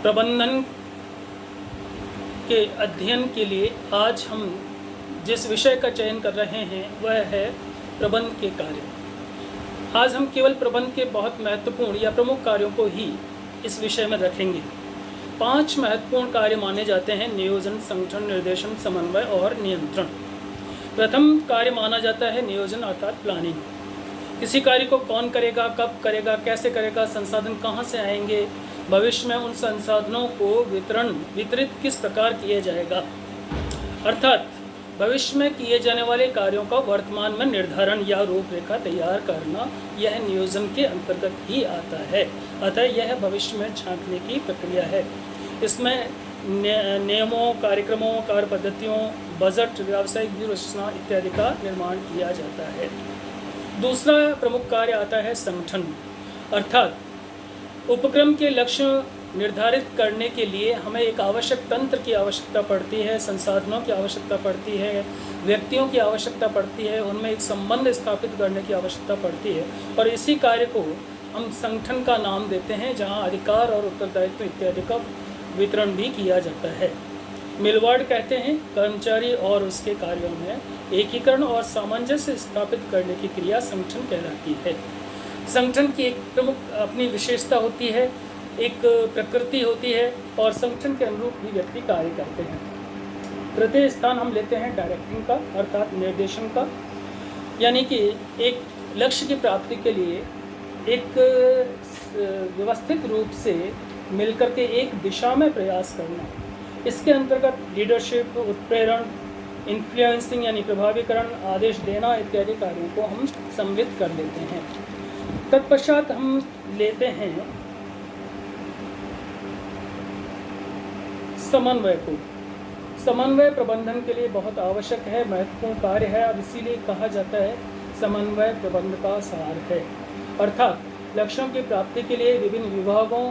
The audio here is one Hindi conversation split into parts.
प्रबंधन के अध्ययन के लिए आज हम जिस विषय का चयन कर रहे हैं वह है प्रबंध के कार्य। आज हम केवल प्रबंध के बहुत महत्वपूर्ण या प्रमुख कार्यों को ही इस विषय में रखेंगे। 5 महत्वपूर्ण कार्य माने जाते हैं: नियोजन, संगठन, निर्देशन, समन्वय और नियंत्रण। प्रथम कार्य माना जाता है नियोजन अर्थात प्लानिंग। किसी कार्य को कौन करेगा, कब करेगा, कैसे करेगा, संसाधन कहाँ से आएंगे, भविष्य में उन संसाधनों को वितरित किस प्रकार किया जाएगा, अर्थात भविष्य में किए जाने वाले कार्यों का वर्तमान में निर्धारण या रूपरेखा तैयार करना, यह नियोजन के अंतर्गत ही आता है। अतः यह भविष्य में झांकने की प्रक्रिया है। इसमें नियमों, कार्यक्रमों, कार्य पद्धतियों, बजट, व्यावसायिक व्यूहरचना इत्यादि का निर्माण किया जाता है। दूसरा प्रमुख कार्य आता है संगठन, अर्थात उपक्रम के लक्ष्य निर्धारित करने के लिए हमें एक आवश्यक तंत्र की आवश्यकता पड़ती है, संसाधनों की आवश्यकता पड़ती है, व्यक्तियों की आवश्यकता पड़ती है, उनमें एक संबंध स्थापित करने की आवश्यकता पड़ती है। और इसी कार्य को हम संगठन का नाम देते हैं, जहां अधिकार और उत्तरदायित्व इत्यादि का वितरण भी किया जाता है। मिलवार्ड कहते हैं, कर्मचारी और उसके कार्यों में एकीकरण और सामंजस्य स्थापित करने की क्रिया संगठन कहलाती है। संगठन की एक प्रमुख अपनी विशेषता होती है, एक प्रकृति होती है और संगठन के अनुरूप ही व्यक्ति कार्य करते हैं। तृतीय स्थान हम लेते हैं डायरेक्टिंग का अर्थात निर्देशन का, यानी कि एक लक्ष्य की प्राप्ति के लिए एक व्यवस्थित रूप से मिलकर के एक दिशा में प्रयास करना। इसके अंतर्गत लीडरशिप, उत्प्रेरण, इन्फ्लुएंसिंग यानी प्रभावीकरण, आदेश देना इत्यादि कार्यों को हम सम्मिलित कर लेते हैं। तत्पश्चात हम लेते हैं समन्वय को। समन्वय प्रबंधन के लिए बहुत आवश्यक है, महत्वपूर्ण कार्य है। अब इसीलिए कहा जाता है समन्वय प्रबंध का सार है, अर्थात लक्ष्यों की प्राप्ति के लिए विभिन्न विभागों,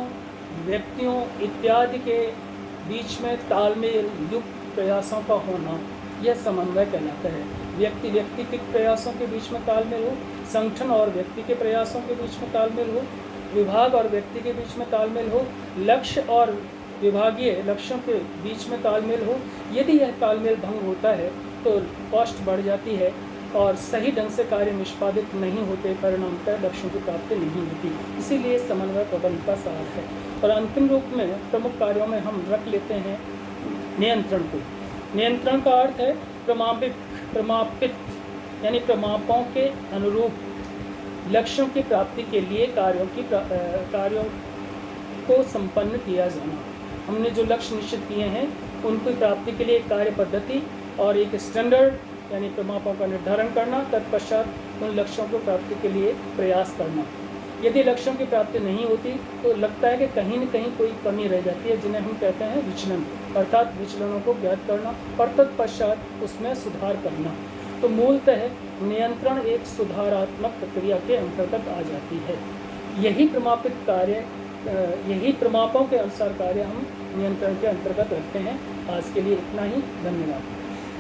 व्यक्तियों इत्यादि के बीच में तालमेल युक्त प्रयासों का होना, यह समन्वय कहलाता है। व्यक्ति के प्रयासों के बीच में तालमेल हो, संगठन और व्यक्ति के प्रयासों के बीच में तालमेल हो, विभाग और व्यक्ति के बीच में तालमेल हो, लक्ष्य और विभागीय लक्ष्यों के बीच में तालमेल हो। यदि यह तालमेल भंग होता है तो कॉस्ट बढ़ जाती है और सही ढंग से कार्य निष्पादित नहीं होते, परिणामतः लक्ष्यों की प्राप्ति नहीं होती। इसीलिए समन्वय प्रबंध का सार है। और अंतिम रूप में प्रमुख कार्यों में हम रख लेते हैं नियंत्रण को। नियंत्रण का अर्थ है प्रमापित यानी प्रमापों के अनुरूप लक्ष्यों की प्राप्ति के लिए कार्यों को संपन्न किया जाना। हमने जो लक्ष्य निश्चित किए हैं उनकी प्राप्ति के लिए कार्य पद्धति और एक स्टैंडर्ड यानी प्रमापों का निर्धारण करना, तत्पश्चात उन लक्ष्यों को प्राप्ति के लिए प्रयास करना। यदि लक्ष्यों की प्राप्ति नहीं होती तो लगता है कि कहीं न कहीं कोई कमी रह जाती है, जिन्हें हम कहते हैं विचलन, अर्थात विचलनों को ज्ञात करना और तत्पश्चात उसमें सुधार करना। तो मूलतः नियंत्रण एक सुधारात्मक प्रक्रिया के अंतर्गत आ जाती है। यही प्रमापों के अनुसार कार्य हम नियंत्रण के अंतर्गत रखते हैं। आज के लिए इतना ही, धन्यवाद।